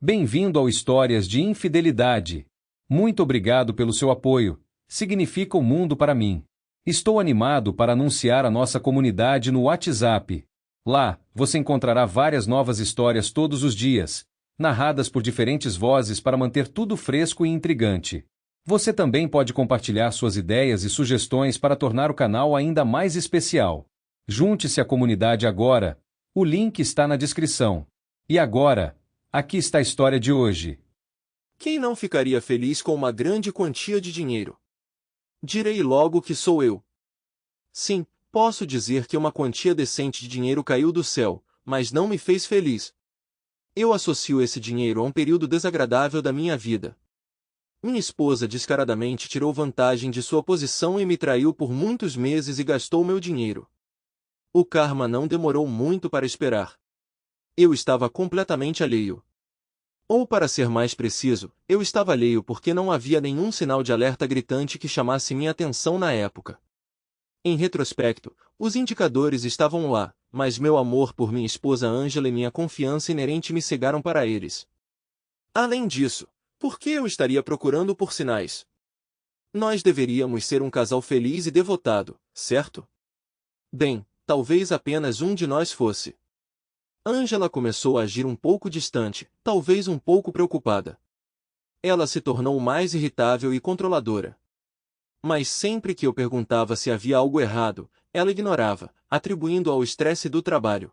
Bem-vindo ao Histórias de Infidelidade. Muito obrigado pelo seu apoio. Significa o mundo para mim. Estou animado para anunciar a nossa comunidade no WhatsApp. Lá, você encontrará várias novas histórias todos os dias, narradas por diferentes vozes para manter tudo fresco e intrigante. Você também pode compartilhar suas ideias e sugestões para tornar o canal ainda mais especial. Junte-se à comunidade agora. O link está na descrição. E agora, aqui está a história de hoje. Quem não ficaria feliz com uma grande quantia de dinheiro? Direi logo que sou eu. Sim, posso dizer que uma quantia decente de dinheiro caiu do céu, mas não me fez feliz. Eu associo esse dinheiro a um período desagradável da minha vida. Minha esposa descaradamente tirou vantagem de sua posição e me traiu por muitos meses e gastou meu dinheiro. O karma não demorou muito para esperar. Eu estava completamente alheio. Ou, para ser mais preciso, eu estava alheio porque não havia nenhum sinal de alerta gritante que chamasse minha atenção na época. Em retrospecto, os indicadores estavam lá, mas meu amor por minha esposa Ângela e minha confiança inerente me cegaram para eles. Além disso, por que eu estaria procurando por sinais? Nós deveríamos ser um casal feliz e devotado, certo? Bem, talvez apenas um de nós fosse. Ângela começou a agir um pouco distante, talvez um pouco preocupada. Ela se tornou mais irritável e controladora. Mas sempre que eu perguntava se havia algo errado, ela ignorava, atribuindo ao estresse do trabalho.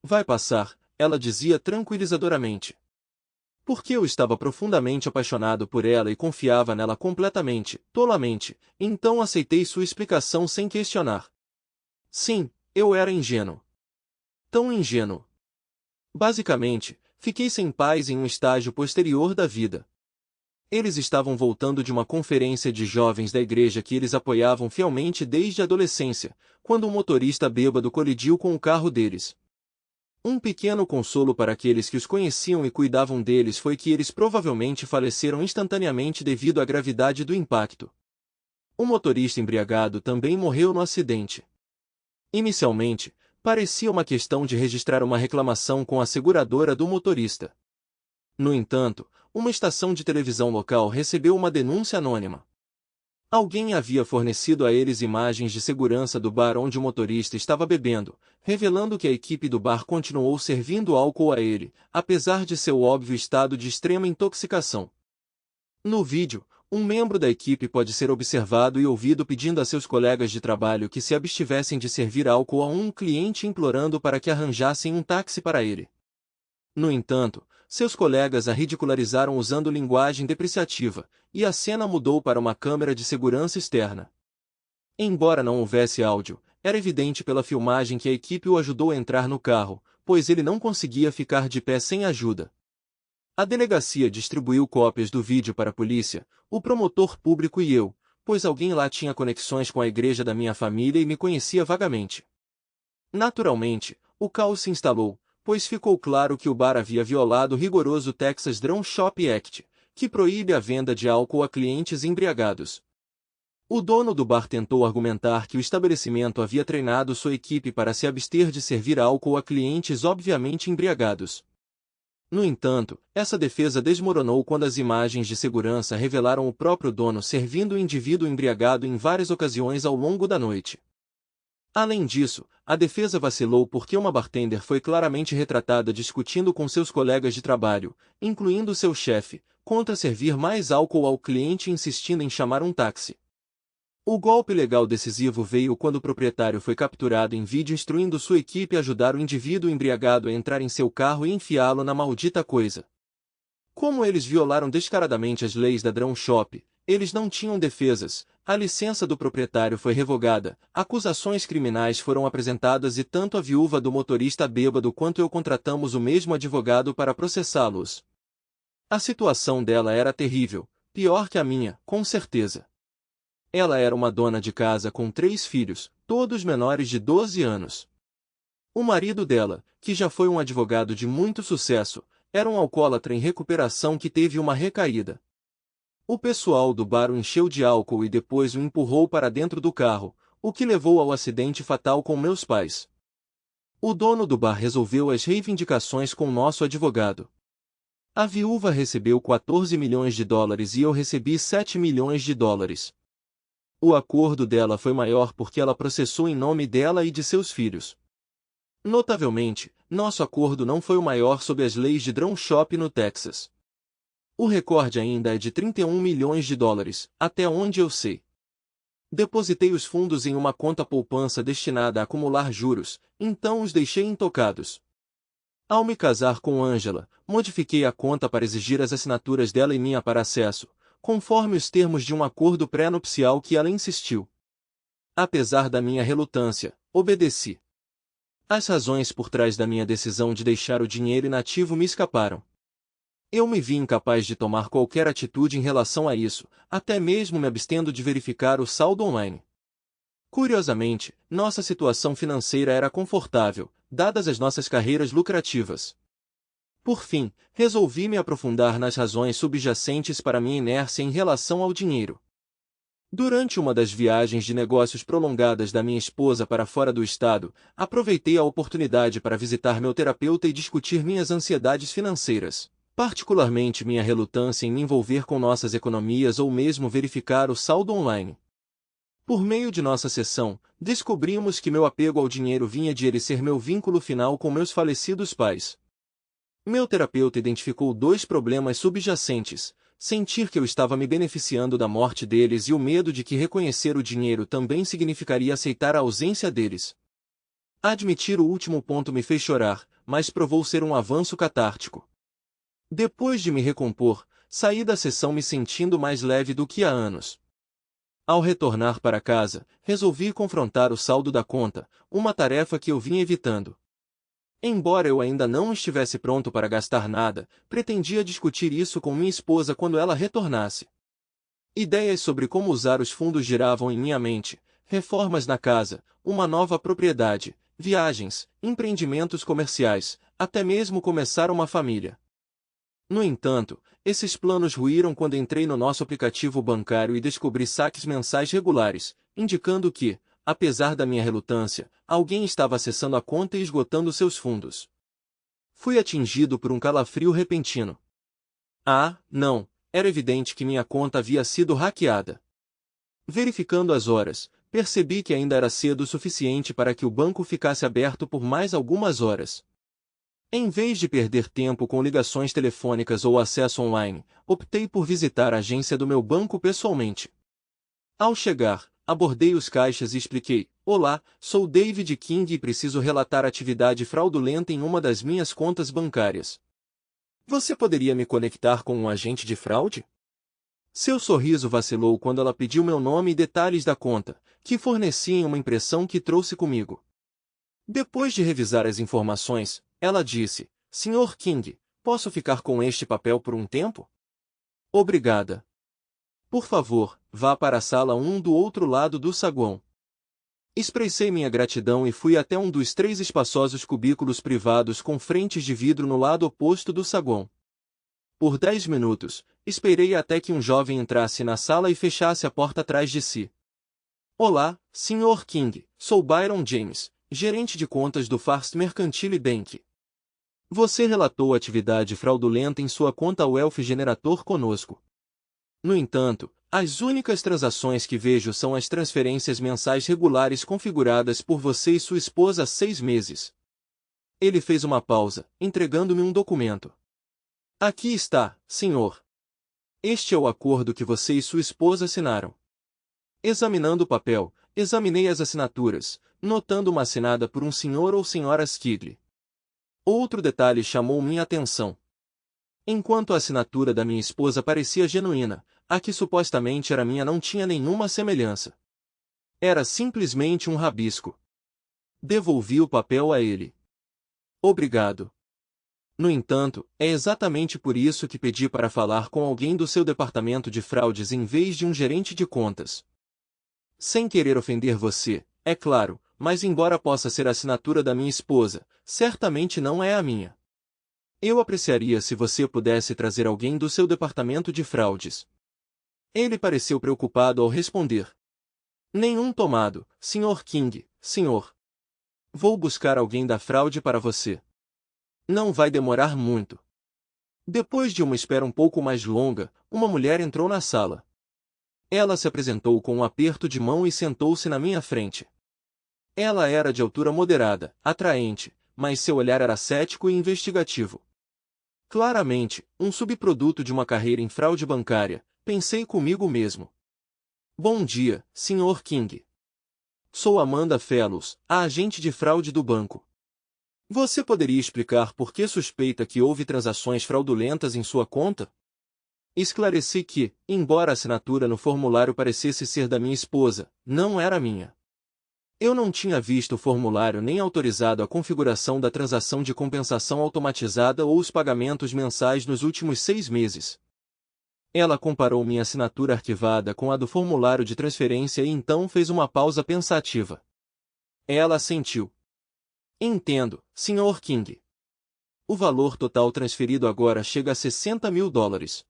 Vai passar, ela dizia tranquilizadoramente. Porque eu estava profundamente apaixonado por ela e confiava nela completamente, tolamente, então aceitei sua explicação sem questionar. Sim, eu era ingênuo. Tão ingênuo. Basicamente, fiquei sem paz em um estágio posterior da vida. Eles estavam voltando de uma conferência de jovens da igreja que eles apoiavam fielmente desde a adolescência, quando um motorista bêbado colidiu com o carro deles. Um pequeno consolo para aqueles que os conheciam e cuidavam deles foi que eles provavelmente faleceram instantaneamente devido à gravidade do impacto. O motorista embriagado também morreu no acidente. Inicialmente, parecia uma questão de registrar uma reclamação com a seguradora do motorista. No entanto, uma estação de televisão local recebeu uma denúncia anônima. Alguém havia fornecido a eles imagens de segurança do bar onde o motorista estava bebendo, revelando que a equipe do bar continuou servindo álcool a ele, apesar de seu óbvio estado de extrema intoxicação. No vídeo, um membro da equipe pode ser observado e ouvido pedindo a seus colegas de trabalho que se abstivessem de servir álcool a um cliente implorando para que arranjassem um táxi para ele. No entanto, seus colegas a ridicularizaram usando linguagem depreciativa, e a cena mudou para uma câmera de segurança externa. Embora não houvesse áudio, era evidente pela filmagem que a equipe o ajudou a entrar no carro, pois ele não conseguia ficar de pé sem ajuda. A delegacia distribuiu cópias do vídeo para a polícia, o promotor público e eu, pois alguém lá tinha conexões com a igreja da minha família e me conhecia vagamente. Naturalmente, o caos se instalou, pois ficou claro que o bar havia violado o rigoroso Texas Drum Shop Act, que proíbe a venda de álcool a clientes embriagados. O dono do bar tentou argumentar que o estabelecimento havia treinado sua equipe para se abster de servir álcool a clientes obviamente embriagados. No entanto, essa defesa desmoronou quando as imagens de segurança revelaram o próprio dono servindo o indivíduo embriagado em várias ocasiões ao longo da noite. Além disso, a defesa vacilou porque uma bartender foi claramente retratada discutindo com seus colegas de trabalho, incluindo seu chefe, contra servir mais álcool ao cliente insistindo em chamar um táxi. O golpe legal decisivo veio quando o proprietário foi capturado em vídeo instruindo sua equipe a ajudar o indivíduo embriagado a entrar em seu carro e enfiá-lo na maldita coisa. Como eles violaram descaradamente as leis da Drum Shop, eles não tinham defesas, a licença do proprietário foi revogada, acusações criminais foram apresentadas e tanto a viúva do motorista bêbado quanto eu contratamos o mesmo advogado para processá-los. A situação dela era terrível, pior que a minha, com certeza. Ela era uma dona de casa com 3 filhos, todos menores de 12 anos. O marido dela, que já foi um advogado de muito sucesso, era um alcoólatra em recuperação que teve uma recaída. O pessoal do bar o encheu de álcool e depois o empurrou para dentro do carro, o que levou ao acidente fatal com meus pais. O dono do bar resolveu as reivindicações com nosso advogado. A viúva recebeu 14 milhões de dólares e eu recebi 7 milhões de dólares. O acordo dela foi maior porque ela processou em nome dela e de seus filhos. Notavelmente, nosso acordo não foi o maior sob as leis de Drum Shop no Texas. O recorde ainda é de 31 milhões de dólares, até onde eu sei. Depositei os fundos em uma conta poupança destinada a acumular juros, então os deixei intocados. Ao me casar com Angela, modifiquei a conta para exigir as assinaturas dela e minha para acesso, conforme os termos de um acordo pré-nupcial que ela insistiu. Apesar da minha relutância, obedeci. As razões por trás da minha decisão de deixar o dinheiro inativo me escaparam. Eu me vi incapaz de tomar qualquer atitude em relação a isso, até mesmo me abstendo de verificar o saldo online. Curiosamente, nossa situação financeira era confortável, dadas as nossas carreiras lucrativas. Por fim, resolvi me aprofundar nas razões subjacentes para minha inércia em relação ao dinheiro. Durante uma das viagens de negócios prolongadas da minha esposa para fora do estado, aproveitei a oportunidade para visitar meu terapeuta e discutir minhas ansiedades financeiras, particularmente minha relutância em me envolver com nossas economias ou mesmo verificar o saldo online. Por meio de nossa sessão, descobrimos que meu apego ao dinheiro vinha de ele ser meu vínculo final com meus falecidos pais. Meu terapeuta identificou dois problemas subjacentes: sentir que eu estava me beneficiando da morte deles e o medo de que reconhecer o dinheiro também significaria aceitar a ausência deles. Admitir o último ponto me fez chorar, mas provou ser um avanço catártico. Depois de me recompor, saí da sessão me sentindo mais leve do que há anos. Ao retornar para casa, resolvi confrontar o saldo da conta, uma tarefa que eu vinha evitando. Embora eu ainda não estivesse pronto para gastar nada, pretendia discutir isso com minha esposa quando ela retornasse. Ideias sobre como usar os fundos giravam em minha mente: reformas na casa, uma nova propriedade, viagens, empreendimentos comerciais, até mesmo começar uma família. No entanto, esses planos ruíram quando entrei no nosso aplicativo bancário e descobri saques mensais regulares, indicando que, apesar da minha relutância, alguém estava acessando a conta e esgotando seus fundos. Fui atingido por um calafrio repentino. Ah, não, era evidente que minha conta havia sido hackeada. Verificando as horas, percebi que ainda era cedo o suficiente para que o banco ficasse aberto por mais algumas horas. Em vez de perder tempo com ligações telefônicas ou acesso online, optei por visitar a agência do meu banco pessoalmente. Ao chegar, abordei os caixas e expliquei: "Olá, sou David King e preciso relatar atividade fraudulenta em uma das minhas contas bancárias. Você poderia me conectar com um agente de fraude?" Seu sorriso vacilou quando ela pediu meu nome e detalhes da conta, que forneci em uma impressão que trouxe comigo. Depois de revisar as informações, ela disse: "Sr. King, posso ficar com este papel por um tempo?" "Obrigada. Por favor, vá para a sala 1 do outro lado do saguão." Expressei minha gratidão e fui até um dos 3 espaçosos cubículos privados com frentes de vidro no lado oposto do saguão. Por 10 minutos, esperei até que um jovem entrasse na sala e fechasse a porta atrás de si. "Olá, Sr. King, sou Byron James, gerente de contas do First Mercantile Bank. Você relatou atividade fraudulenta em sua conta Wealth Generator conosco. No entanto, as únicas transações que vejo são as transferências mensais regulares configuradas por você e sua esposa há 6 meses." Ele fez uma pausa, entregando-me um documento. "Aqui está, senhor. Este é o acordo que você e sua esposa assinaram." Examinando o papel, examinei as assinaturas, notando uma assinada por um senhor ou senhora Skidley. Outro detalhe chamou minha atenção. Enquanto a assinatura da minha esposa parecia genuína, a que supostamente era minha não tinha nenhuma semelhança. Era simplesmente um rabisco. Devolvi o papel a ele. "Obrigado. No entanto, é exatamente por isso que pedi para falar com alguém do seu departamento de fraudes em vez de um gerente de contas. Sem querer ofender você, é claro, mas embora possa ser a assinatura da minha esposa, certamente não é a minha. Eu apreciaria se você pudesse trazer alguém do seu departamento de fraudes." Ele pareceu preocupado ao responder: "Nenhum tomado, Sr. King, senhor. Vou buscar alguém da fraude para você. Não vai demorar muito." Depois de uma espera um pouco mais longa, uma mulher entrou na sala. Ela se apresentou com um aperto de mão e sentou-se na minha frente. Ela era de altura moderada, atraente, mas seu olhar era cético e investigativo. Claramente, um subproduto de uma carreira em fraude bancária, pensei comigo mesmo. Bom dia, Sr. King. Sou Amanda Fellows, a agente de fraude do banco. Você poderia explicar por que suspeita que houve transações fraudulentas em sua conta? Esclareci que, embora a assinatura no formulário parecesse ser da minha esposa, não era minha. Eu não tinha visto o formulário nem autorizado a configuração da transação de compensação automatizada ou os pagamentos mensais nos últimos 6 meses. Ela comparou minha assinatura arquivada com a do formulário de transferência e então fez uma pausa pensativa. Ela assentiu. Entendo, Sr. King. O valor total transferido agora chega a $60.000.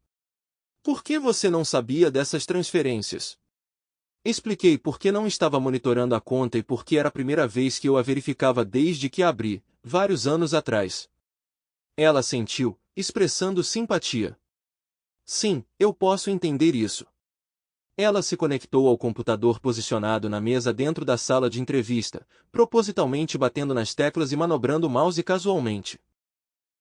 Por que você não sabia dessas transferências? Expliquei por que não estava monitorando a conta e por que era a primeira vez que eu a verificava desde que a abri, vários anos atrás. Ela assentiu, expressando simpatia. Sim, eu posso entender isso. Ela se conectou ao computador posicionado na mesa dentro da sala de entrevista, propositalmente batendo nas teclas e manobrando o mouse casualmente.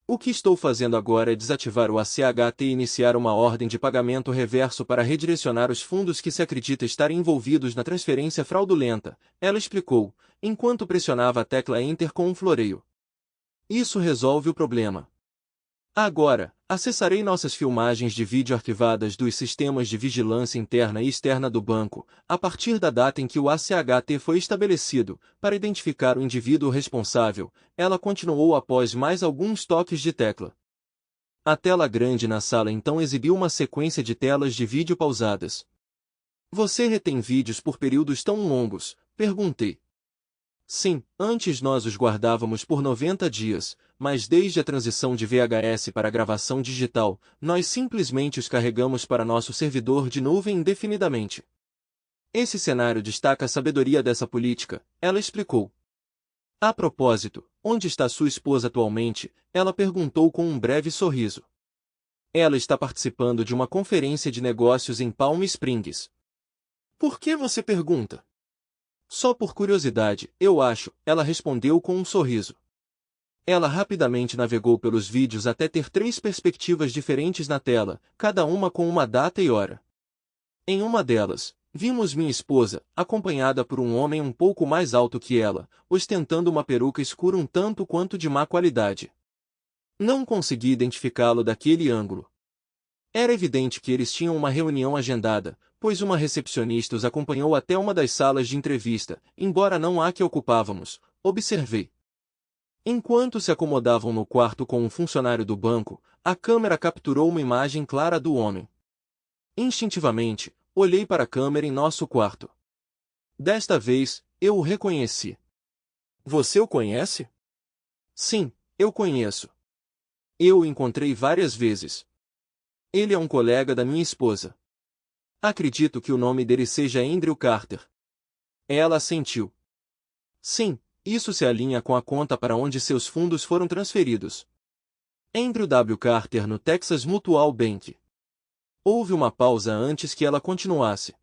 O que estou fazendo agora é desativar o ACHT e iniciar uma ordem de pagamento reverso para redirecionar os fundos que se acredita estarem envolvidos na transferência fraudulenta, ela explicou, enquanto pressionava a tecla Enter com um floreio. Isso resolve o problema. Agora, acessarei nossas filmagens de vídeo arquivadas dos sistemas de vigilância interna e externa do banco, a partir da data em que o ACHT foi estabelecido, para identificar o indivíduo responsável, ela continuou após mais alguns toques de tecla. A tela grande na sala então exibiu uma sequência de telas de vídeo pausadas. Você retém vídeos por períodos tão longos? Perguntei. Sim, antes nós os guardávamos por 90 dias, mas desde a transição de VHS para gravação digital, nós simplesmente os carregamos para nosso servidor de nuvem indefinidamente. Esse cenário destaca a sabedoria dessa política, ela explicou. A propósito, onde está sua esposa atualmente? Ela perguntou com um breve sorriso. Ela está participando de uma conferência de negócios em Palm Springs. Por que você pergunta? Só por curiosidade, eu acho, ela respondeu com um sorriso. Ela rapidamente navegou pelos vídeos até ter 3 perspectivas diferentes na tela, cada uma com uma data e hora. Em uma delas, vimos minha esposa, acompanhada por um homem um pouco mais alto que ela, ostentando uma peruca escura um tanto quanto de má qualidade. Não consegui identificá-lo daquele ângulo. Era evidente que eles tinham uma reunião agendada, pois uma recepcionista os acompanhou até uma das salas de entrevista, embora não a que ocupávamos, observei. Enquanto se acomodavam no quarto com um funcionário do banco, a câmera capturou uma imagem clara do homem. Instintivamente, olhei para a câmera em nosso quarto. Desta vez, eu o reconheci. Você o conhece? Sim, eu conheço. Eu o encontrei várias vezes. Ele é um colega da minha esposa. Acredito que o nome dele seja Andrew Carter. Ela assentiu. Sim, isso se alinha com a conta para onde seus fundos foram transferidos. Andrew W. Carter no Texas Mutual Bank. Houve uma pausa antes que ela continuasse.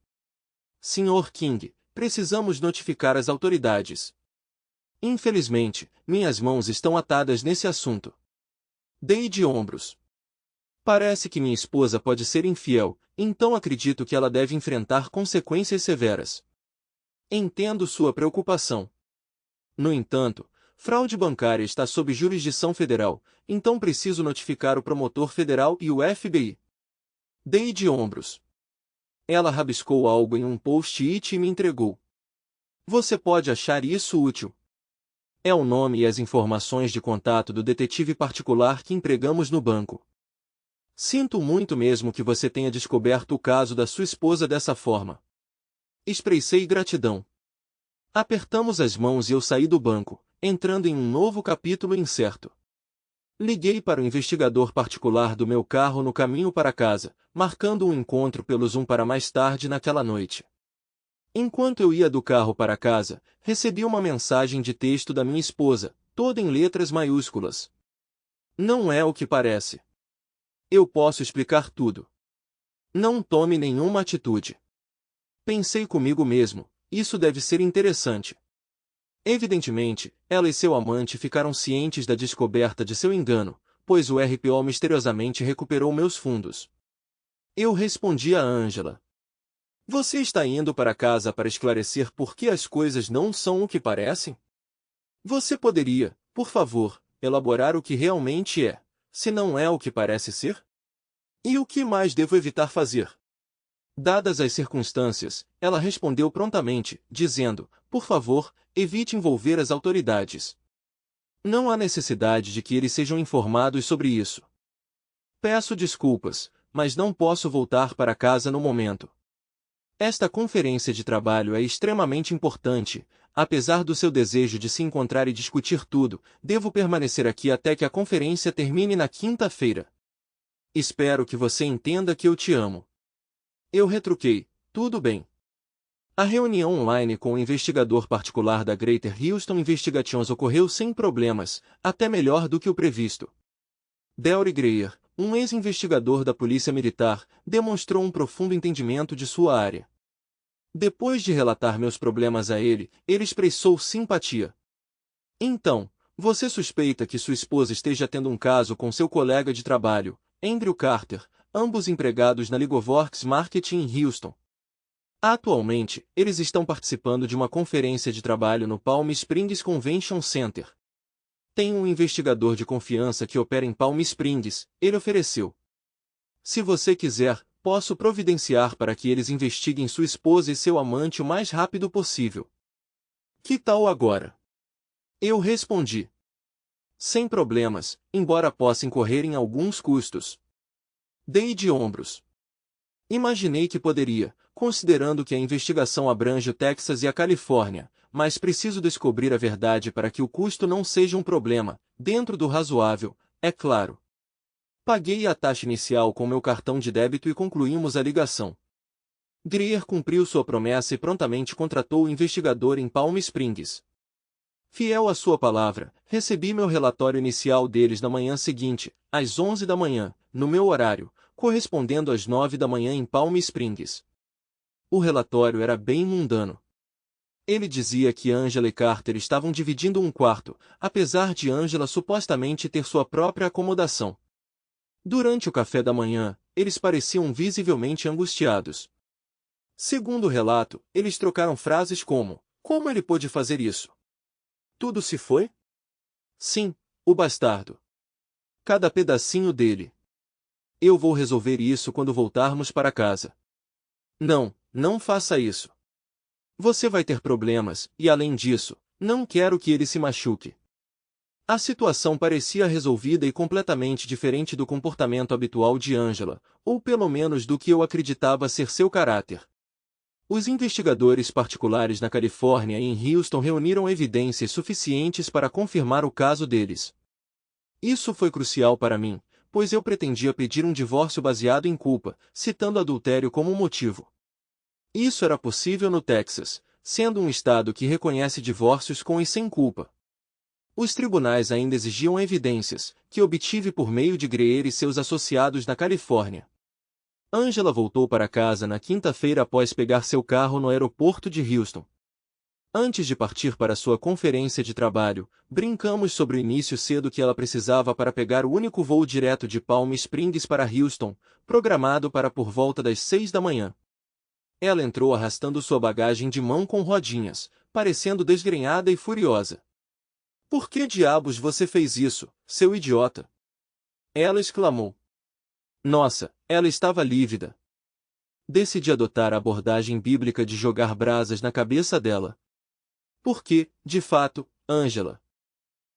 Sr. King, precisamos notificar as autoridades. Infelizmente, minhas mãos estão atadas nesse assunto. Dei de ombros. Parece que minha esposa pode ser infiel, então acredito que ela deve enfrentar consequências severas. Entendo sua preocupação. No entanto, fraude bancária está sob jurisdição federal, então preciso notificar o promotor federal e o FBI. Dei de ombros. Ela rabiscou algo em um post-it e me entregou. Você pode achar isso útil. É o nome e as informações de contato do detetive particular que empregamos no banco. Sinto muito mesmo que você tenha descoberto o caso da sua esposa dessa forma. Expressei gratidão. Apertamos as mãos e eu saí do banco, entrando em um novo capítulo incerto. Liguei para o investigador particular do meu carro no caminho para casa, marcando um encontro pelo Zoom para mais tarde naquela noite. Enquanto eu ia do carro para casa, recebi uma mensagem de texto da minha esposa, toda em letras maiúsculas. Não é o que parece. Eu posso explicar tudo. Não tome nenhuma atitude. Pensei comigo mesmo, isso deve ser interessante. Evidentemente, ela e seu amante ficaram cientes da descoberta de seu engano, pois o RPO misteriosamente recuperou meus fundos. Eu respondi a Angela. Você está indo para casa para esclarecer por que as coisas não são o que parecem? Você poderia, por favor, elaborar o que realmente é, se não é o que parece ser? E o que mais devo evitar fazer? Dadas as circunstâncias, ela respondeu prontamente, dizendo, por favor, evite envolver as autoridades. Não há necessidade de que eles sejam informados sobre isso. Peço desculpas, mas não posso voltar para casa no momento. Esta conferência de trabalho é extremamente importante. Apesar do seu desejo de se encontrar e discutir tudo, devo permanecer aqui até que a conferência termine na quinta-feira. Espero que você entenda que eu te amo. Eu retruquei, tudo bem. A reunião online com o investigador particular da Greater Houston Investigations ocorreu sem problemas, até melhor do que o previsto. Delry Greer, um ex-investigador da Polícia Militar, demonstrou um profundo entendimento de sua área. Depois de relatar meus problemas a ele, ele expressou simpatia. Então, você suspeita que sua esposa esteja tendo um caso com seu colega de trabalho, Andrew Carter, ambos empregados na Ligoworks Marketing em Houston. Atualmente, eles estão participando de uma conferência de trabalho no Palm Springs Convention Center. Tem um investigador de confiança que opera em Palm Springs, ele ofereceu. Se você quiser, posso providenciar para que eles investiguem sua esposa e seu amante o mais rápido possível. Que tal agora? Eu respondi. Sem problemas, embora possa incorrer em alguns custos. Dei de ombros. Imaginei que poderia, considerando que a investigação abrange o Texas e a Califórnia, mas preciso descobrir a verdade para que o custo não seja um problema, dentro do razoável, é claro. Paguei a taxa inicial com meu cartão de débito e concluímos a ligação. Greer cumpriu sua promessa e prontamente contratou o investigador em Palm Springs. Fiel à sua palavra, recebi meu relatório inicial deles na manhã seguinte, às 11 da manhã, no meu horário, correspondendo às 9 da manhã em Palm Springs. O relatório era bem mundano. Ele dizia que Angela e Carter estavam dividindo um quarto, apesar de Angela supostamente ter sua própria acomodação. Durante o café da manhã, eles pareciam visivelmente angustiados. Segundo o relato, eles trocaram frases como: como ele pôde fazer isso? Tudo se foi? Sim, o bastardo. Cada pedacinho dele. Eu vou resolver isso quando voltarmos para casa. Não, não faça isso. Você vai ter problemas, e além disso, não quero que ele se machuque. A situação parecia resolvida e completamente diferente do comportamento habitual de Angela, ou pelo menos do que eu acreditava ser seu caráter. Os investigadores particulares na Califórnia e em Houston reuniram evidências suficientes para confirmar o caso deles. Isso foi crucial para mim, pois eu pretendia pedir um divórcio baseado em culpa, citando adultério como motivo. Isso era possível no Texas, sendo um estado que reconhece divórcios com e sem culpa. Os tribunais ainda exigiam evidências, que obtive por meio de Greer e seus associados na Califórnia. Angela voltou para casa na quinta-feira após pegar seu carro no aeroporto de Houston. Antes de partir para sua conferência de trabalho, brincamos sobre o início cedo que ela precisava para pegar o único voo direto de Palm Springs para Houston, programado para por volta das 6 da manhã. Ela entrou arrastando sua bagagem de mão com rodinhas, parecendo desgrenhada e furiosa. Por que diabos você fez isso, seu idiota? Ela exclamou. Nossa, ela estava lívida. Decidi adotar a abordagem bíblica de jogar brasas na cabeça dela. Porque, de fato, Angela,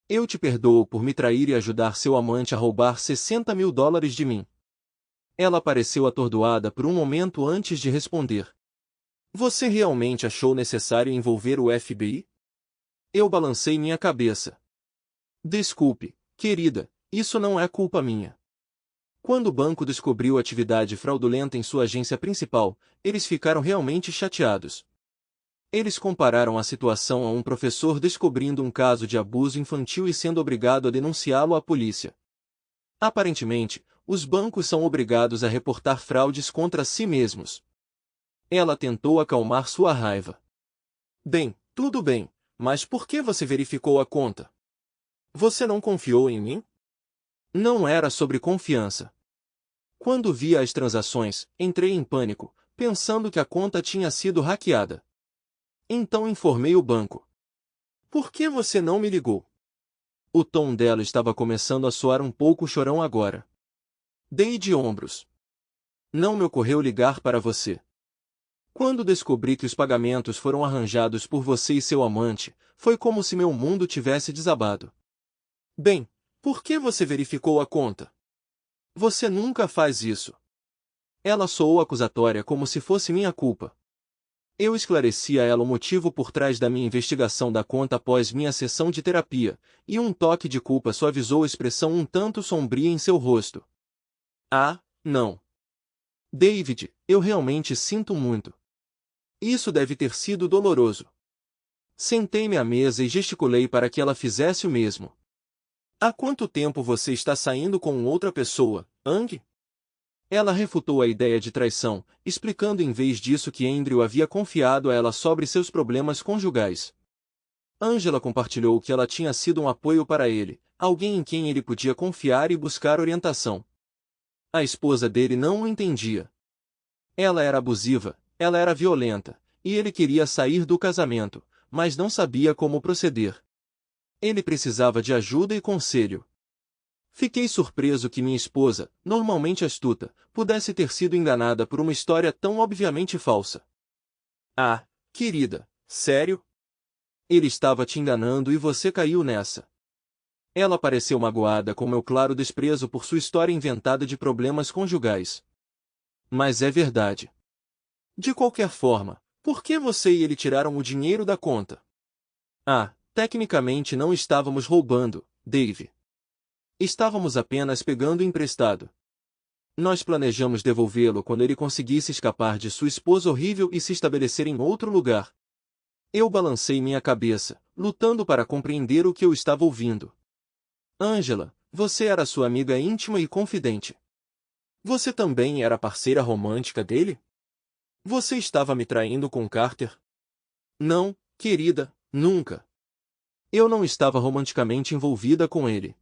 eu te perdoo por me trair e ajudar seu amante a roubar $60.000 de mim. Ela pareceu atordoada por um momento antes de responder. Você realmente achou necessário envolver o FBI? Eu balancei minha cabeça. Desculpe, querida, isso não é culpa minha. Quando o banco descobriu atividade fraudulenta em sua agência principal, eles ficaram realmente chateados. Eles compararam a situação a um professor descobrindo um caso de abuso infantil e sendo obrigado a denunciá-lo à polícia. Aparentemente, os bancos são obrigados a reportar fraudes contra si mesmos. Ela tentou acalmar sua raiva. Bem, tudo bem, mas por que você verificou a conta? Você não confiou em mim? Não era sobre confiança. Quando vi as transações, entrei em pânico, pensando que a conta tinha sido hackeada. Então informei o banco. Por que você não me ligou? O tom dela estava começando a soar um pouco chorão agora. Dei de ombros. Não me ocorreu ligar para você. Quando descobri que os pagamentos foram arranjados por você e seu amante, foi como se meu mundo tivesse desabado. Bem, por que você verificou a conta? Você nunca faz isso. Ela soou acusatória como se fosse minha culpa. Eu esclareci a ela o motivo por trás da minha investigação da conta após minha sessão de terapia, e um toque de culpa suavizou a expressão um tanto sombria em seu rosto. Ah, não. David, eu realmente sinto muito. Isso deve ter sido doloroso. Sentei-me à mesa e gesticulei para que ela fizesse o mesmo. Há quanto tempo você está saindo com outra pessoa, Ang? Ela refutou a ideia de traição, explicando em vez disso que Andrew havia confiado a ela sobre seus problemas conjugais. Angela compartilhou que ela tinha sido um apoio para ele, alguém em quem ele podia confiar e buscar orientação. A esposa dele não o entendia. Ela era abusiva, ela era violenta, e ele queria sair do casamento, mas não sabia como proceder. Ele precisava de ajuda e conselho. Fiquei surpreso que minha esposa, normalmente astuta, pudesse ter sido enganada por uma história tão obviamente falsa. Ah, querida, sério? Ele estava te enganando e você caiu nessa. Ela pareceu magoada com meu claro desprezo por sua história inventada de problemas conjugais. Mas é verdade. De qualquer forma, por que você e ele tiraram o dinheiro da conta? Ah, tecnicamente não estávamos roubando, Dave. Estávamos apenas pegando emprestado. Nós planejamos devolvê-lo quando ele conseguisse escapar de sua esposa horrível e se estabelecer em outro lugar. Eu balancei minha cabeça, lutando para compreender o que eu estava ouvindo. Angela, você era sua amiga íntima e confidente. Você também era parceira romântica dele? Você estava me traindo com Carter? Não, querida, nunca. Eu não estava romanticamente envolvida com ele.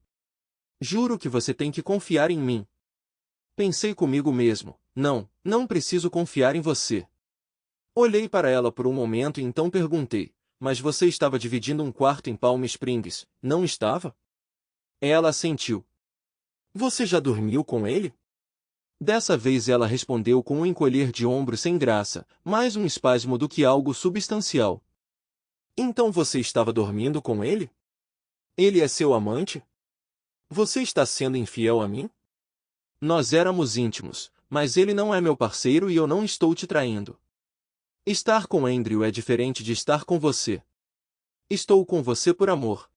Juro que você tem que confiar em mim. Pensei comigo mesmo, não preciso confiar em você. Olhei para ela por um momento e então perguntei, mas você estava dividindo um quarto em Palm Springs, não estava? Ela assentiu. Você já dormiu com ele? Dessa vez ela respondeu com um encolher de ombros sem graça, mais um espasmo do que algo substancial. Então você estava dormindo com ele? Ele é seu amante? Você está sendo infiel a mim? Nós éramos íntimos, mas ele não é meu parceiro e eu não estou te traindo. Estar com Andrew é diferente de estar com você. Estou com você por amor.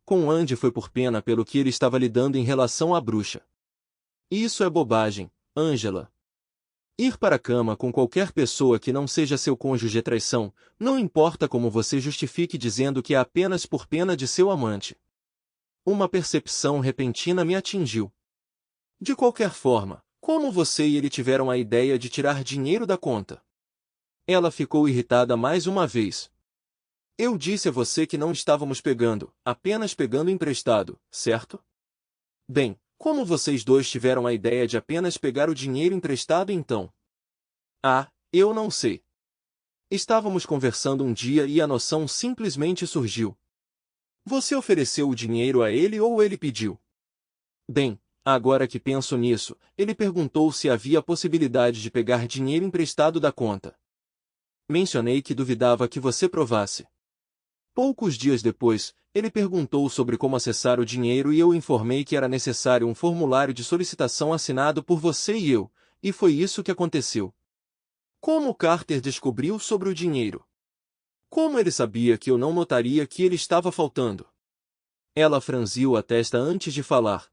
Com Andy foi por pena pelo que ele estava lidando em relação à bruxa. Isso é bobagem, Angela. Ir para a cama com qualquer pessoa que não seja seu cônjuge é traição, não importa como você justifique dizendo que é apenas por pena de seu amante. Uma percepção repentina me atingiu. De qualquer forma, como você e ele tiveram a ideia de tirar dinheiro da conta? Ela ficou irritada mais uma vez. Eu disse a você que não estávamos pegando, apenas pegando emprestado, certo? Bem, como vocês dois tiveram a ideia de apenas pegar o dinheiro emprestado então? Ah, eu não sei. Estávamos conversando um dia e a noção simplesmente surgiu. Você ofereceu o dinheiro a ele ou ele pediu? Bem, agora que penso nisso, ele perguntou se havia a possibilidade de pegar dinheiro emprestado da conta. Mencionei que duvidava que você provasse. Poucos dias depois, ele perguntou sobre como acessar o dinheiro e eu informei que era necessário um formulário de solicitação assinado por você e eu, e foi isso que aconteceu. Como Carter descobriu sobre o dinheiro? Como ele sabia que eu não notaria que ele estava faltando? Ela franziu a testa antes de falar.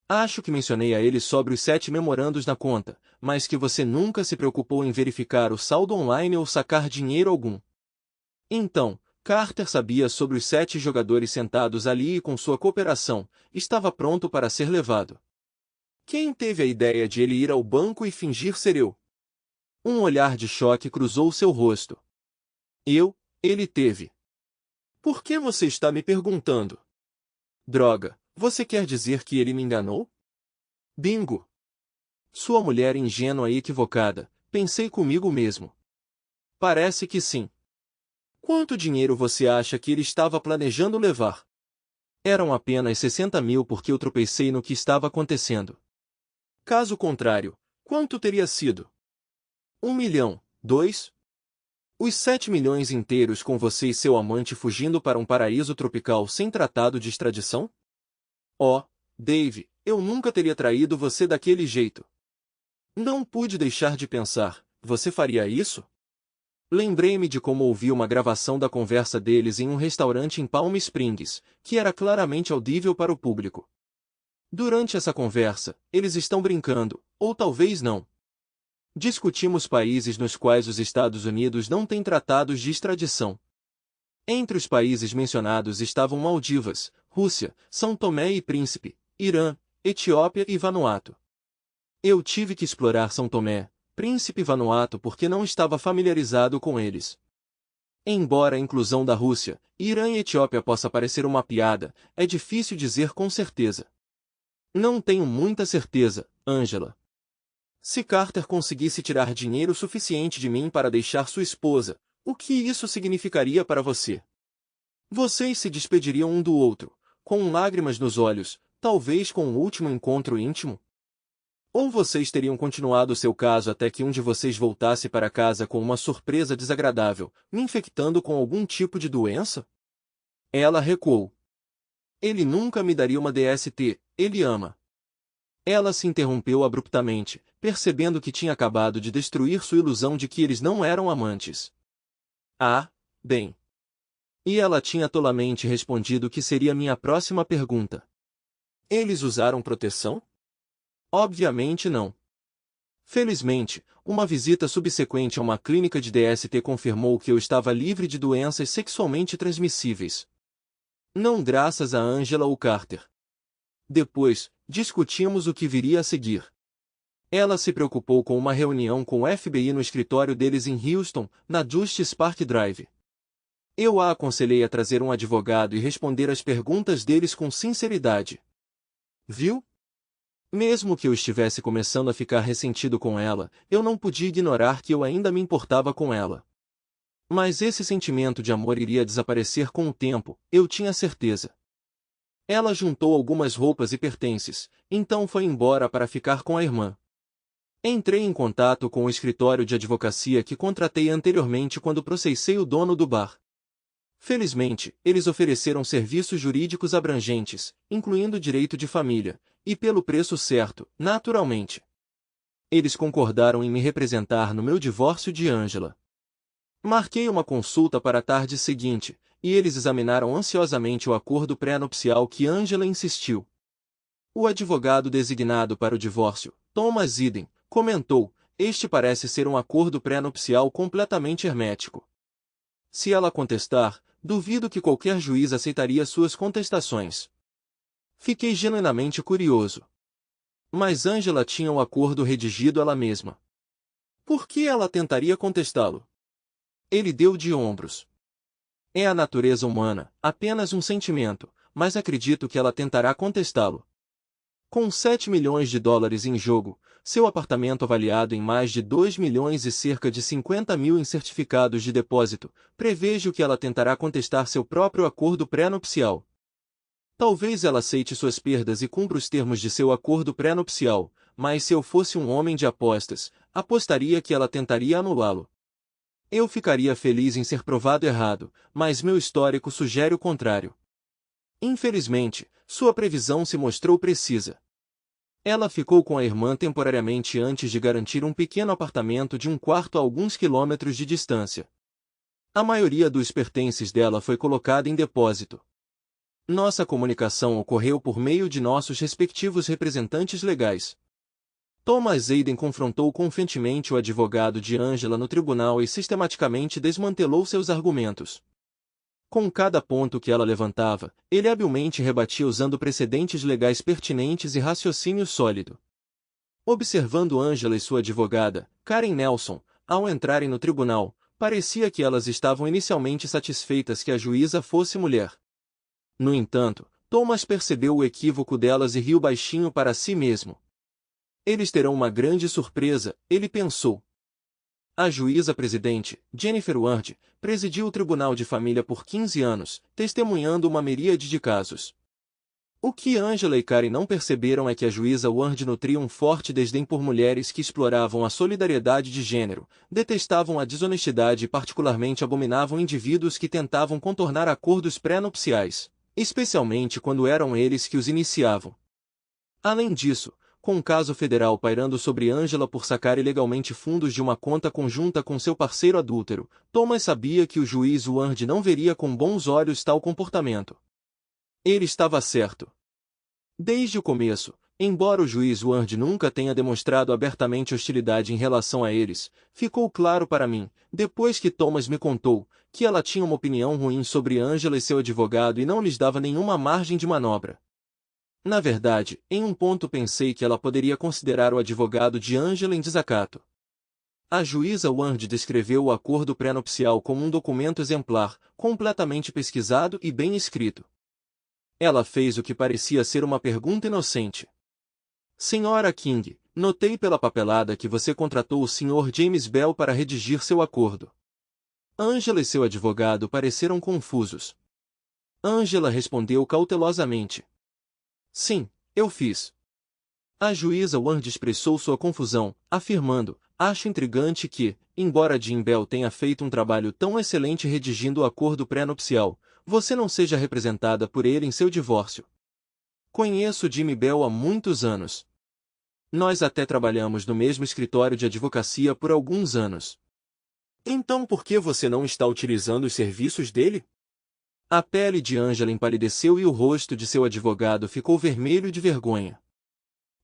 Acho que mencionei a ele sobre os 7 memorandos na conta, mas que você nunca se preocupou em verificar o saldo online ou sacar dinheiro algum. Então, Carter sabia sobre os 7 jogadores sentados ali e com sua cooperação, estava pronto para ser levado. Quem teve a ideia de ele ir ao banco e fingir ser eu? Um olhar de choque cruzou seu rosto. Ele teve. Por que você está me perguntando? Droga, você quer dizer que ele me enganou? Bingo! Sua mulher ingênua e equivocada, pensei comigo mesmo. Parece que sim. Quanto dinheiro você acha que ele estava planejando levar? Eram apenas 60 mil porque eu tropecei no que estava acontecendo. Caso contrário, quanto teria sido? 1 milhão, 2? Os 7 milhões inteiros com você e seu amante fugindo para um paraíso tropical sem tratado de extradição? Oh, Dave, eu nunca teria traído você daquele jeito. Não pude deixar de pensar, você faria isso? Lembrei-me de como ouvi uma gravação da conversa deles em um restaurante em Palm Springs, que era claramente audível para o público. Durante essa conversa, eles estão brincando, ou talvez não. Discutimos países nos quais os Estados Unidos não têm tratados de extradição. Entre os países mencionados estavam Maldivas, Rússia, São Tomé e Príncipe, Irã, Etiópia e Vanuatu. Eu tive que explorar São Tomé, Príncipe e Vanuatu porque não estava familiarizado com eles. Embora a inclusão da Rússia, Irã e Etiópia possa parecer uma piada, é difícil dizer com certeza. Não tenho muita certeza, Angela. Se Carter conseguisse tirar dinheiro suficiente de mim para deixar sua esposa, o que isso significaria para você? Vocês se despediriam um do outro, com lágrimas nos olhos, talvez com um último encontro íntimo? Ou vocês teriam continuado seu caso até que um de vocês voltasse para casa com uma surpresa desagradável, me infectando com algum tipo de doença? Ela recuou. Ele nunca me daria uma DST, ele ama. Ela se interrompeu abruptamente, percebendo que tinha acabado de destruir sua ilusão de que eles não eram amantes. Ah, bem. E ela tinha tolamente respondido que seria minha próxima pergunta. Eles usaram proteção? Obviamente não. Felizmente, uma visita subsequente a uma clínica de DST confirmou que eu estava livre de doenças sexualmente transmissíveis. Não graças a Angela ou Carter. Depois, discutimos o que viria a seguir. Ela se preocupou com uma reunião com o FBI no escritório deles em Houston, na Justice Park Drive. Eu a aconselhei a trazer um advogado e responder às perguntas deles com sinceridade. Viu? Mesmo que eu estivesse começando a ficar ressentido com ela, eu não podia ignorar que eu ainda me importava com ela. Mas esse sentimento de amor iria desaparecer com o tempo, eu tinha certeza. Ela juntou algumas roupas e pertences, então foi embora para ficar com a irmã. Entrei em contato com o escritório de advocacia que contratei anteriormente quando processei o dono do bar. Felizmente, eles ofereceram serviços jurídicos abrangentes, incluindo direito de família, e pelo preço certo, naturalmente. Eles concordaram em me representar no meu divórcio de Angela. Marquei uma consulta para a tarde seguinte, e eles examinaram ansiosamente o acordo pré-nupcial que Angela insistiu. O advogado designado para o divórcio, Thomas Eden, comentou: este parece ser um acordo pré-nupcial completamente hermético. Se ela contestar, duvido que qualquer juiz aceitaria suas contestações. Fiquei genuinamente curioso. Mas Angela tinha o acordo redigido ela mesma. Por que ela tentaria contestá-lo? Ele deu de ombros. É a natureza humana, apenas um sentimento, mas acredito que ela tentará contestá-lo. Com 7 milhões de dólares em jogo, seu apartamento avaliado em mais de 2 milhões e cerca de 50 mil em certificados de depósito, prevejo que ela tentará contestar seu próprio acordo pré-nupcial. Talvez ela aceite suas perdas e cumpra os termos de seu acordo pré-nupcial, mas se eu fosse um homem de apostas, apostaria que ela tentaria anulá-lo. Eu ficaria feliz em ser provado errado, mas meu histórico sugere o contrário. Infelizmente, sua previsão se mostrou precisa. Ela ficou com a irmã temporariamente antes de garantir um pequeno apartamento de um quarto a alguns quilômetros de distância. A maioria dos pertences dela foi colocada em depósito. Nossa comunicação ocorreu por meio de nossos respectivos representantes legais. Thomas Eden confrontou confiantemente o advogado de Angela no tribunal e sistematicamente desmantelou seus argumentos. Com cada ponto que ela levantava, ele habilmente rebatia usando precedentes legais pertinentes e raciocínio sólido. Observando Angela e sua advogada, Karen Nelson, ao entrarem no tribunal, parecia que elas estavam inicialmente satisfeitas que a juíza fosse mulher. No entanto, Thomas percebeu o equívoco delas e riu baixinho para si mesmo. Eles terão uma grande surpresa, ele pensou. A juíza-presidente, Jennifer Ward, presidiu o Tribunal de Família por 15 anos, testemunhando uma miríade de casos. O que Angela e Karen não perceberam é que a juíza Ward nutria um forte desdém por mulheres que exploravam a solidariedade de gênero, detestavam a desonestidade e particularmente abominavam indivíduos que tentavam contornar acordos pré-nupciais, especialmente quando eram eles que os iniciavam. Além disso, com um caso federal pairando sobre Angela por sacar ilegalmente fundos de uma conta conjunta com seu parceiro adúltero, Thomas sabia que o juiz Ward não veria com bons olhos tal comportamento. Ele estava certo. Desde o começo, embora o juiz Ward nunca tenha demonstrado abertamente hostilidade em relação a eles, ficou claro para mim, depois que Thomas me contou, que ela tinha uma opinião ruim sobre Angela e seu advogado e não lhes dava nenhuma margem de manobra. Na verdade, em um ponto pensei que ela poderia considerar o advogado de Angela em desacato. A juíza Ward descreveu o acordo pré-nupcial como um documento exemplar, completamente pesquisado e bem escrito. Ela fez o que parecia ser uma pergunta inocente. Senhora King, notei pela papelada que você contratou o Sr. James Bell para redigir seu acordo. Angela e seu advogado pareceram confusos. Angela respondeu cautelosamente. Sim, eu fiz. A juíza Ward expressou sua confusão, afirmando, acho intrigante que, embora Jim Bell tenha feito um trabalho tão excelente redigindo o acordo pré-nupcial, você não seja representada por ele em seu divórcio. Conheço Jimmy Bell há muitos anos. Nós até trabalhamos no mesmo escritório de advocacia por alguns anos. Então por que você não está utilizando os serviços dele? A pele de Angela empalideceu e o rosto de seu advogado ficou vermelho de vergonha.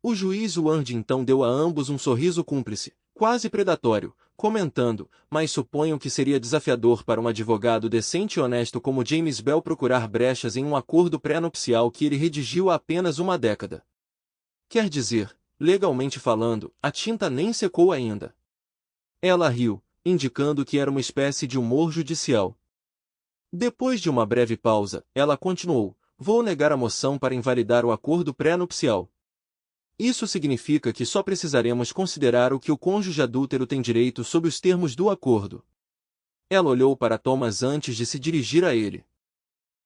O juiz Ward então deu a ambos um sorriso cúmplice, quase predatório, comentando, mas suponho que seria desafiador para um advogado decente e honesto como James Bell procurar brechas em um acordo pré-nupcial que ele redigiu há apenas uma década. Quer dizer, legalmente falando, a tinta nem secou ainda. Ela riu, indicando que era uma espécie de humor judicial. Depois de uma breve pausa, ela continuou, vou negar a moção para invalidar o acordo pré-nupcial. Isso significa que só precisaremos considerar o que o cônjuge adúltero tem direito sob os termos do acordo. Ela olhou para Thomas antes de se dirigir a ele.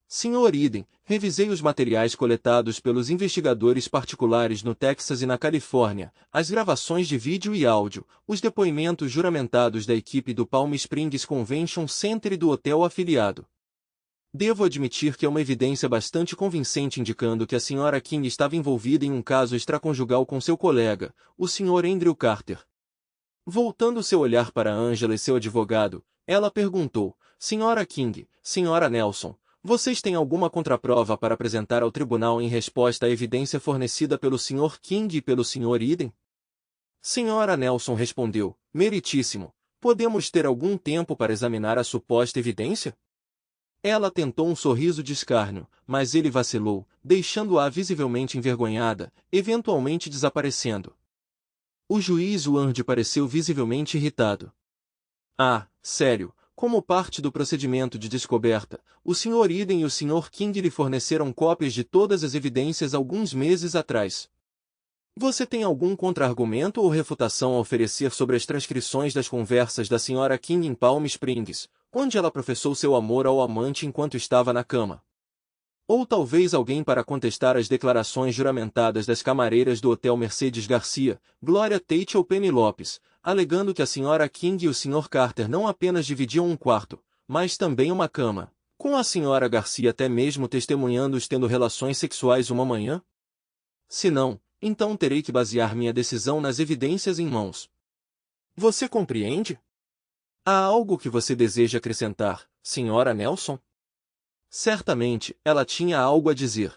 Sr. Eden, revisei os materiais coletados pelos investigadores particulares no Texas e na Califórnia, as gravações de vídeo e áudio, os depoimentos juramentados da equipe do Palm Springs Convention Center e do hotel afiliado. Devo admitir que é uma evidência bastante convincente indicando que a Sra. King estava envolvida em um caso extraconjugal com seu colega, o Sr. Andrew Carter. Voltando seu olhar para Angela e seu advogado, ela perguntou, Sra. King, Sra. Nelson, vocês têm alguma contraprova para apresentar ao tribunal em resposta à evidência fornecida pelo Sr. King e pelo Sr. Eden? Sra. Nelson respondeu, meritíssimo, podemos ter algum tempo para examinar a suposta evidência? Ela tentou um sorriso de escárnio, mas ele vacilou, deixando-a visivelmente envergonhada, eventualmente desaparecendo. O juiz Ward pareceu visivelmente irritado. Ah, sério, como parte do procedimento de descoberta, o Sr. Eden e o Sr. King lhe forneceram cópias de todas as evidências alguns meses atrás. Você tem algum contra-argumento ou refutação a oferecer sobre as transcrições das conversas da Sra. King em Palm Springs, onde ela professou seu amor ao amante enquanto estava na cama? Ou talvez alguém para contestar as declarações juramentadas das camareiras do Hotel Mercedes Garcia, Gloria Tate ou Penny Lopes, alegando que a Sra. King e o Sr. Carter não apenas dividiam um quarto, mas também uma cama, com a Sra. Garcia até mesmo testemunhando-os tendo relações sexuais uma manhã? Se não, então terei que basear minha decisão nas evidências em mãos. Você compreende? Há algo que você deseja acrescentar, Sra. Nelson? Certamente, ela tinha algo a dizer.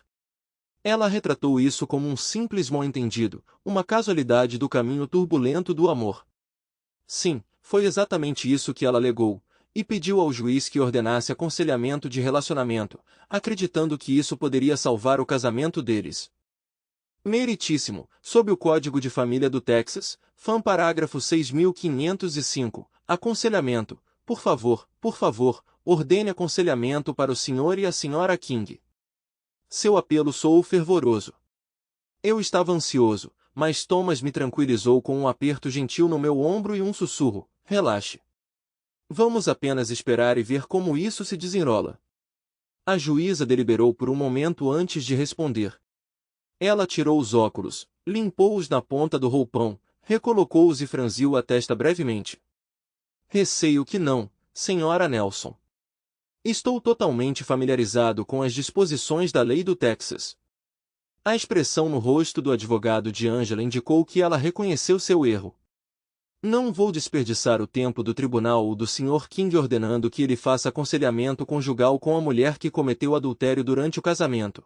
Ela retratou isso como um simples mal-entendido, uma casualidade do caminho turbulento do amor. Sim, foi exatamente isso que ela alegou, e pediu ao juiz que ordenasse aconselhamento de relacionamento, acreditando que isso poderia salvar o casamento deles. Meritíssimo, sob o Código de Família do Texas, FAM parágrafo 6505, aconselhamento, por favor, ordene aconselhamento para o Sr. e a Sra. King. Seu apelo soou fervoroso. Eu estava ansioso, mas Thomas me tranquilizou com um aperto gentil no meu ombro e um sussurro: relaxe. Vamos apenas esperar e ver como isso se desenrola. A juíza deliberou por um momento antes de responder. Ela tirou os óculos, limpou-os na ponta do roupão, recolocou-os e franziu a testa brevemente. Receio que não, Sra. Nelson. Estou totalmente familiarizado com as disposições da lei do Texas. A expressão no rosto do advogado de Angela indicou que ela reconheceu seu erro. Não vou desperdiçar o tempo do tribunal ou do Sr. King ordenando que ele faça aconselhamento conjugal com a mulher que cometeu adultério durante o casamento.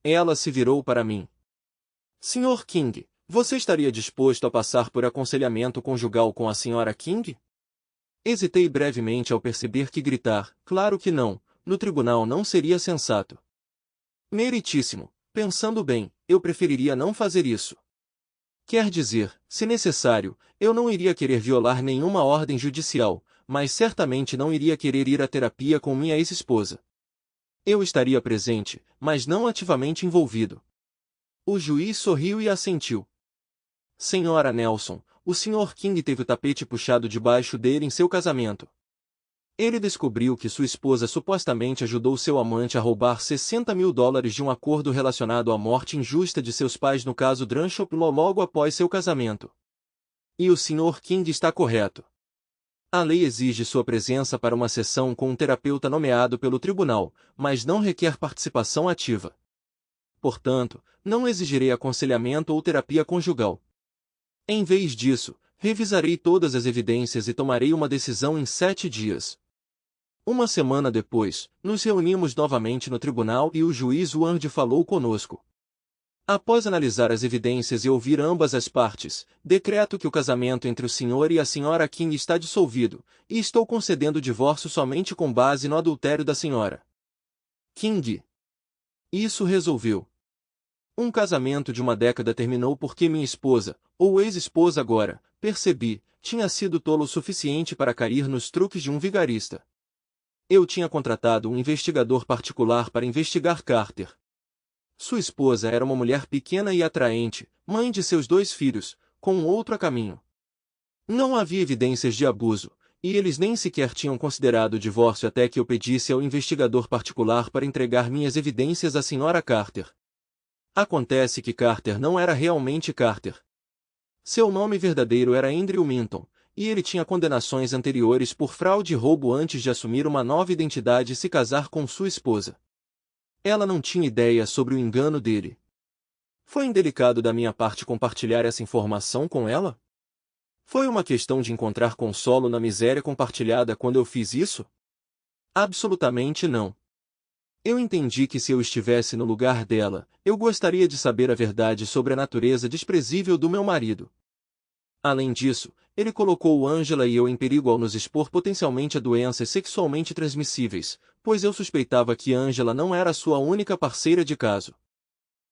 Ela se virou para mim. Sr. King, você estaria disposto a passar por aconselhamento conjugal com a Sra. King? Hesitei brevemente ao perceber que gritar, claro que não, no tribunal não seria sensato. Meritíssimo, pensando bem, eu preferiria não fazer isso. Quer dizer, se necessário, eu não iria querer violar nenhuma ordem judicial, mas certamente não iria querer ir à terapia com minha ex-esposa. Eu estaria presente, mas não ativamente envolvido. O juiz sorriu e assentiu. Sra. Nelson, o Sr. King teve o tapete puxado debaixo dele em seu casamento. Ele descobriu que sua esposa supostamente ajudou seu amante a roubar $60.000 de um acordo relacionado à morte injusta de seus pais no caso Dranshop Law logo após seu casamento. E o Sr. King está correto. A lei exige sua presença para uma sessão com um terapeuta nomeado pelo tribunal, mas não requer participação ativa. Portanto, não exigirei aconselhamento ou terapia conjugal. Em vez disso, revisarei todas as evidências e tomarei uma decisão em 7 dias. Uma semana depois, nos reunimos novamente no tribunal e o juiz Ward falou conosco. Após analisar as evidências e ouvir ambas as partes, decreto que o casamento entre o Sr. e a Sra. King está dissolvido, e estou concedendo o divórcio somente com base no adultério da Sra. King. Isso resolveu. Um casamento de uma década terminou porque minha esposa, ou ex-esposa agora, percebi, tinha sido tolo o suficiente para cair nos truques de um vigarista. Eu tinha contratado um investigador particular para investigar Carter. Sua esposa era uma mulher pequena e atraente, mãe de seus 2 filhos, com um outro a caminho. Não havia evidências de abuso, e eles nem sequer tinham considerado o divórcio até que eu pedisse ao investigador particular para entregar minhas evidências à Sra. Carter. Acontece que Carter não era realmente Carter. Seu nome verdadeiro era Andrew Minton, e ele tinha condenações anteriores por fraude e roubo antes de assumir uma nova identidade e se casar com sua esposa. Ela não tinha ideia sobre o engano dele. Foi indelicado da minha parte compartilhar essa informação com ela? Foi uma questão de encontrar consolo na miséria compartilhada quando eu fiz isso? Absolutamente não. Eu entendi que se eu estivesse no lugar dela, eu gostaria de saber a verdade sobre a natureza desprezível do meu marido. Além disso, ele colocou Angela e eu em perigo ao nos expor potencialmente a doenças sexualmente transmissíveis, pois eu suspeitava que Angela não era sua única parceira de caso.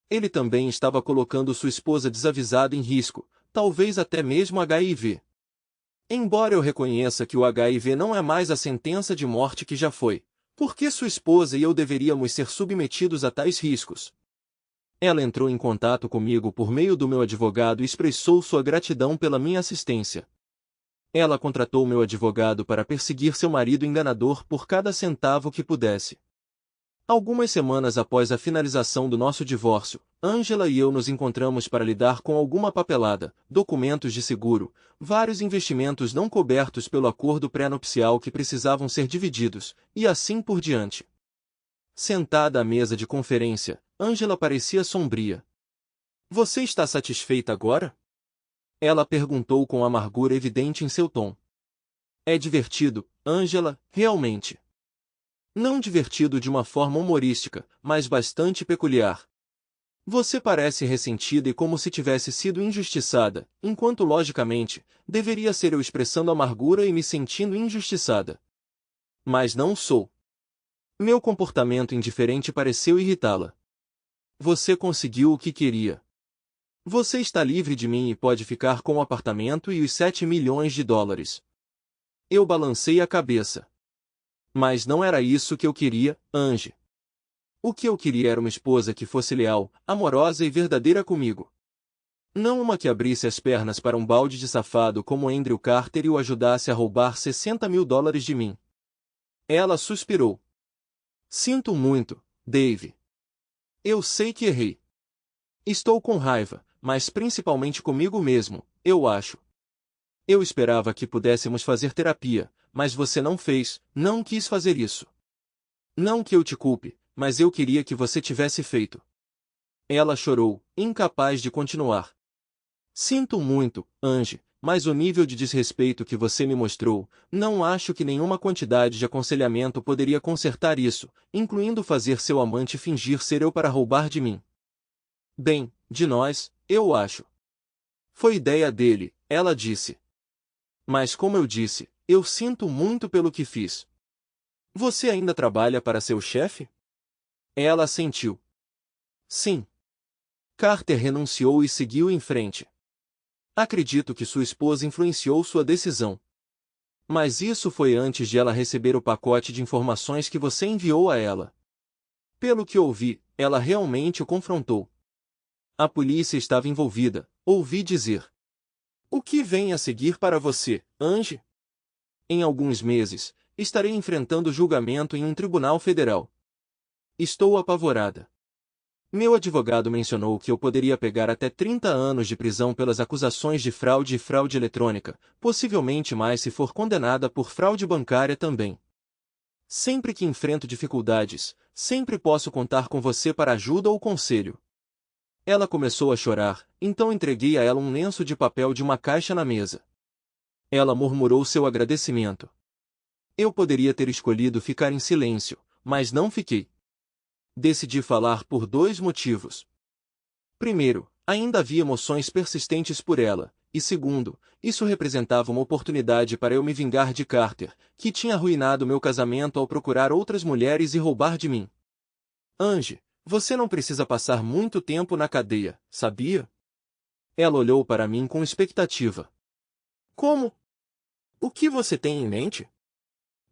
Ele também estava colocando sua esposa desavisada em risco, talvez até mesmo HIV. Embora eu reconheça que o HIV não é mais a sentença de morte que já foi, por que sua esposa e eu deveríamos ser submetidos a tais riscos? Ela entrou em contato comigo por meio do meu advogado e expressou sua gratidão pela minha assistência. Ela contratou meu advogado para perseguir seu marido enganador por cada centavo que pudesse. Algumas semanas após a finalização do nosso divórcio, Angela e eu nos encontramos para lidar com alguma papelada, documentos de seguro, vários investimentos não cobertos pelo acordo pré-nupcial que precisavam ser divididos, e assim por diante. Sentada à mesa de conferência, Angela parecia sombria. Você está satisfeita agora? Ela perguntou com amargura evidente em seu tom. É divertido, Angela, realmente. Não divertido de uma forma humorística, mas bastante peculiar. Você parece ressentida e como se tivesse sido injustiçada, enquanto logicamente, deveria ser eu expressando amargura e me sentindo injustiçada. Mas não sou. Meu comportamento indiferente pareceu irritá-la. Você conseguiu o que queria. Você está livre de mim e pode ficar com o apartamento e os 7 milhões de dólares. Eu balancei a cabeça. Mas não era isso que eu queria, Angie. O que eu queria era uma esposa que fosse leal, amorosa e verdadeira comigo. Não uma que abrisse as pernas para um balde de safado como Andrew Carter e o ajudasse a roubar 60 mil dólares de mim. Ela suspirou. Sinto muito, Dave. Eu sei que errei. Estou com raiva, mas principalmente comigo mesmo, eu acho. Eu esperava que pudéssemos fazer terapia, mas você não fez, não quis fazer isso. Não que eu te culpe, mas eu queria que você tivesse feito. Ela chorou, incapaz de continuar. Sinto muito, Angie, mas o nível de desrespeito que você me mostrou, não acho que nenhuma quantidade de aconselhamento poderia consertar isso, incluindo fazer seu amante fingir ser eu para roubar de mim. Bem, de nós, eu acho. Foi ideia dele, ela disse. Mas como eu disse, eu sinto muito pelo que fiz. Você ainda trabalha para seu chefe? Ela assentiu. Sim. Carter renunciou e seguiu em frente. Acredito que sua esposa influenciou sua decisão. Mas isso foi antes de ela receber o pacote de informações que você enviou a ela. Pelo que ouvi, ela realmente o confrontou. A polícia estava envolvida, ouvi dizer. O que vem a seguir para você, Angie? Em alguns meses, estarei enfrentando julgamento em um tribunal federal. Estou apavorada. Meu advogado mencionou que eu poderia pegar até 30 anos de prisão pelas acusações de fraude e fraude eletrônica, possivelmente mais se for condenada por fraude bancária também. Sempre que enfrento dificuldades, sempre posso contar com você para ajuda ou conselho. Ela começou a chorar, então entreguei a ela um lenço de papel de uma caixa na mesa. Ela murmurou seu agradecimento. Eu poderia ter escolhido ficar em silêncio, mas não fiquei. Decidi falar por dois motivos. Primeiro, ainda havia emoções persistentes por ela, e segundo, isso representava uma oportunidade para eu me vingar de Carter, que tinha arruinado meu casamento ao procurar outras mulheres e roubar de mim. Angie, você não precisa passar muito tempo na cadeia, sabia? Ela olhou para mim com expectativa. Como? O que você tem em mente?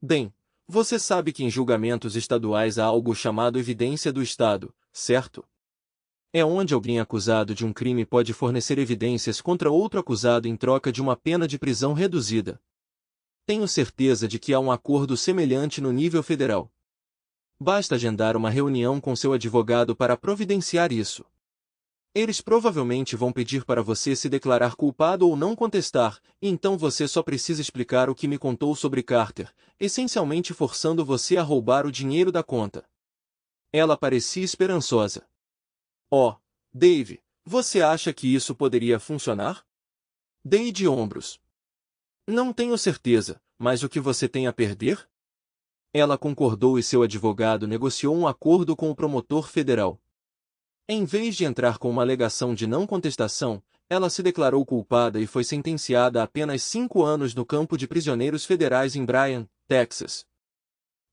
Bem, você sabe que em julgamentos estaduais há algo chamado evidência do Estado, certo? É onde alguém acusado de um crime pode fornecer evidências contra outro acusado em troca de uma pena de prisão reduzida. Tenho certeza de que há um acordo semelhante no nível federal. Basta agendar uma reunião com seu advogado para providenciar isso. Eles provavelmente vão pedir para você se declarar culpado ou não contestar, e então você só precisa explicar o que me contou sobre Carter, essencialmente forçando você a roubar o dinheiro da conta. Ela parecia esperançosa. Oh, Dave, você acha que isso poderia funcionar? Dei de ombros. Não tenho certeza, mas o que você tem a perder? Ela concordou e seu advogado negociou um acordo com o promotor federal. Em vez de entrar com uma alegação de não contestação, ela se declarou culpada e foi sentenciada a apenas 5 anos no campo de prisioneiros federais em Bryan, Texas.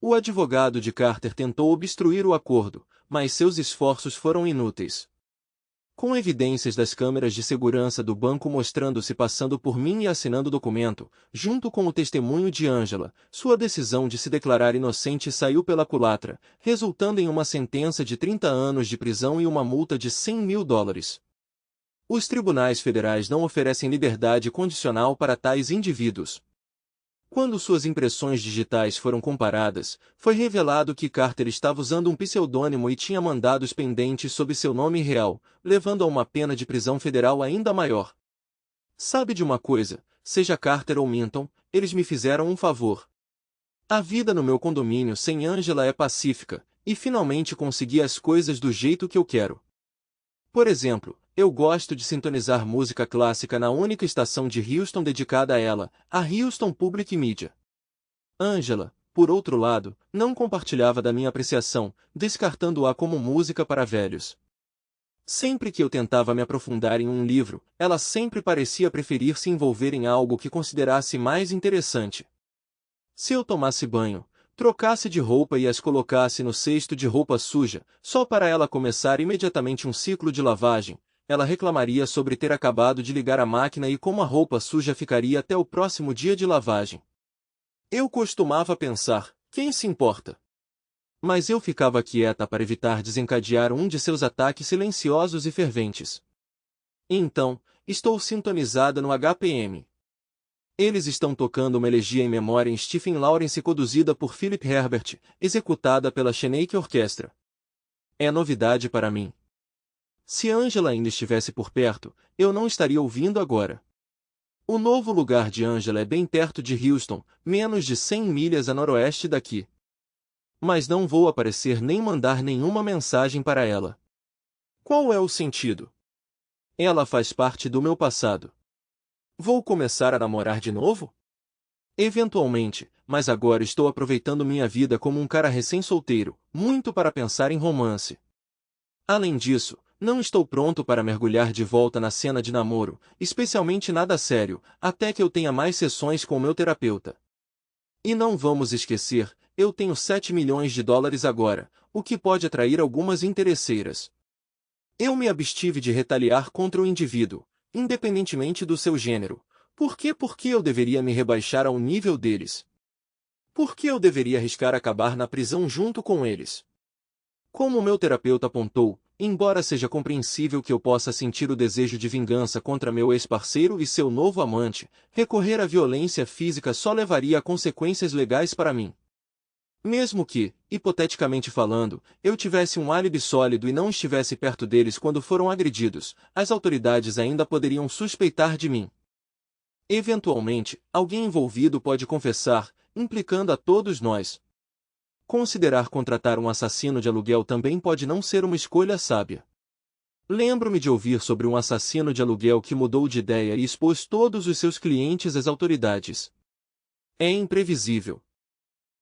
O advogado de Carter tentou obstruir o acordo, mas seus esforços foram inúteis. Com evidências das câmeras de segurança do banco mostrando-se passando por mim e assinando o documento, junto com o testemunho de Angela, sua decisão de se declarar inocente saiu pela culatra, resultando em uma sentença de 30 anos de prisão e uma multa de 100 mil dólares. Os tribunais federais não oferecem liberdade condicional para tais indivíduos. Quando suas impressões digitais foram comparadas, foi revelado que Carter estava usando um pseudônimo e tinha mandados pendentes sob seu nome real, levando a uma pena de prisão federal ainda maior. Sabe de uma coisa, seja Carter ou Minton, eles me fizeram um favor. A vida no meu condomínio sem Angela é pacífica, e finalmente consegui as coisas do jeito que eu quero. Por exemplo, eu gosto de sintonizar música clássica na única estação de Houston dedicada a ela, a Houston Public Media. Angela, por outro lado, não compartilhava da minha apreciação, descartando-a como música para velhos. Sempre que eu tentava me aprofundar em um livro, ela sempre parecia preferir se envolver em algo que considerasse mais interessante. Se eu tomasse banho, trocasse de roupa e as colocasse no cesto de roupa suja, só para ela começar imediatamente um ciclo de lavagem, ela reclamaria sobre ter acabado de ligar a máquina e como a roupa suja ficaria até o próximo dia de lavagem. Eu costumava pensar, quem se importa? Mas eu ficava quieta para evitar desencadear um de seus ataques silenciosos e ferventes. Então, estou sintonizada no HPM. Eles estão tocando uma elegia em memória em Stephen Lawrence conduzida por Philip Herbert, executada pela Cheneike Orquestra. É novidade para mim. Se Angela ainda estivesse por perto, eu não estaria ouvindo agora. O novo lugar de Angela é bem perto de Houston, menos de 100 milhas a noroeste daqui. Mas não vou aparecer nem mandar nenhuma mensagem para ela. Qual é o sentido? Ela faz parte do meu passado. Vou começar a namorar de novo? Eventualmente, mas agora estou aproveitando minha vida como um cara recém-solteiro, muito para pensar em romance. Além disso, não estou pronto para mergulhar de volta na cena de namoro, especialmente nada sério, até que eu tenha mais sessões com o meu terapeuta. E não vamos esquecer, eu tenho 7 milhões de dólares agora, o que pode atrair algumas interesseiras. Eu me abstive de retaliar contra o indivíduo, independentemente do seu gênero. Por que eu deveria me rebaixar ao nível deles? Por que eu deveria arriscar acabar na prisão junto com eles? Como o meu terapeuta apontou, embora seja compreensível que eu possa sentir o desejo de vingança contra meu ex-parceiro e seu novo amante, recorrer à violência física só levaria a consequências legais para mim. Mesmo que, hipoteticamente falando, eu tivesse um álibi sólido e não estivesse perto deles quando foram agredidos, as autoridades ainda poderiam suspeitar de mim. Eventualmente, alguém envolvido pode confessar, implicando a todos nós. Considerar contratar um assassino de aluguel também pode não ser uma escolha sábia. Lembro-me de ouvir sobre um assassino de aluguel que mudou de ideia e expôs todos os seus clientes às autoridades. É imprevisível.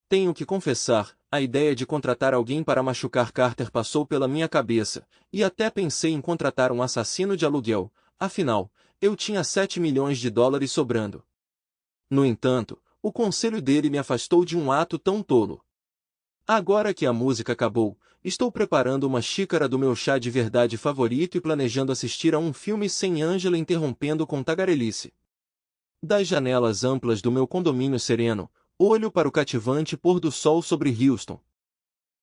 Tenho que confessar, a ideia de contratar alguém para machucar Carter passou pela minha cabeça, e até pensei em contratar um assassino de aluguel, afinal, eu tinha 7 milhões de dólares sobrando. No entanto, o conselho dele me afastou de um ato tão tolo. Agora que a música acabou, estou preparando uma xícara do meu chá de verdade favorito e planejando assistir a um filme sem Angela interrompendo com tagarelice. Das janelas amplas do meu condomínio sereno, olho para o cativante pôr do sol sobre Houston.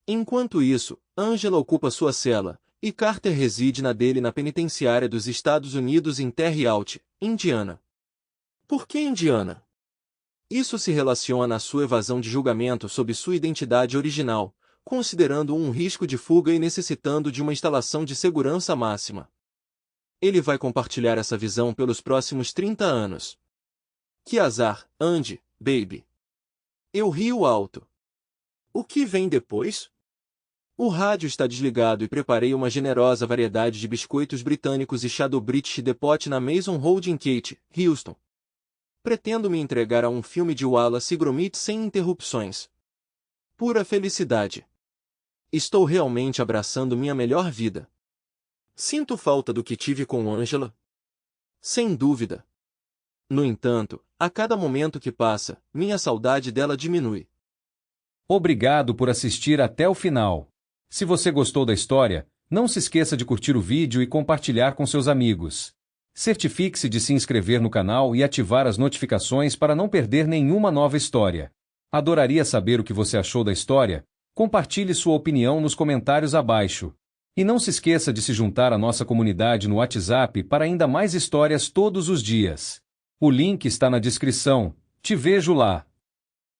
Enquanto isso, Angela ocupa sua cela, e Carter reside na dele na penitenciária dos Estados Unidos em Terre Haute, Indiana. Por que Indiana? Isso se relaciona à sua evasão de julgamento sob sua identidade original, considerando um risco de fuga e necessitando de uma instalação de segurança máxima. Ele vai compartilhar essa visão pelos próximos 30 anos. Que azar, Andy, baby. Eu rio alto. O que vem depois? O rádio está desligado e preparei uma generosa variedade de biscoitos britânicos e chá do British Depot na Mason Road em Kate, Houston. Pretendo me entregar a um filme de Wallace e Gromit sem interrupções. Pura felicidade. Estou realmente abraçando minha melhor vida. Sinto falta do que tive com Angela? Sem dúvida. No entanto, a cada momento que passa, minha saudade dela diminui. Obrigado por assistir até o final. Se você gostou da história, não se esqueça de curtir o vídeo e compartilhar com seus amigos. Certifique-se de se inscrever no canal e ativar as notificações para não perder nenhuma nova história. Adoraria saber o que você achou da história. Compartilhe sua opinião nos comentários abaixo. E não se esqueça de se juntar à nossa comunidade no WhatsApp para ainda mais histórias todos os dias. O link está na descrição. Te vejo lá.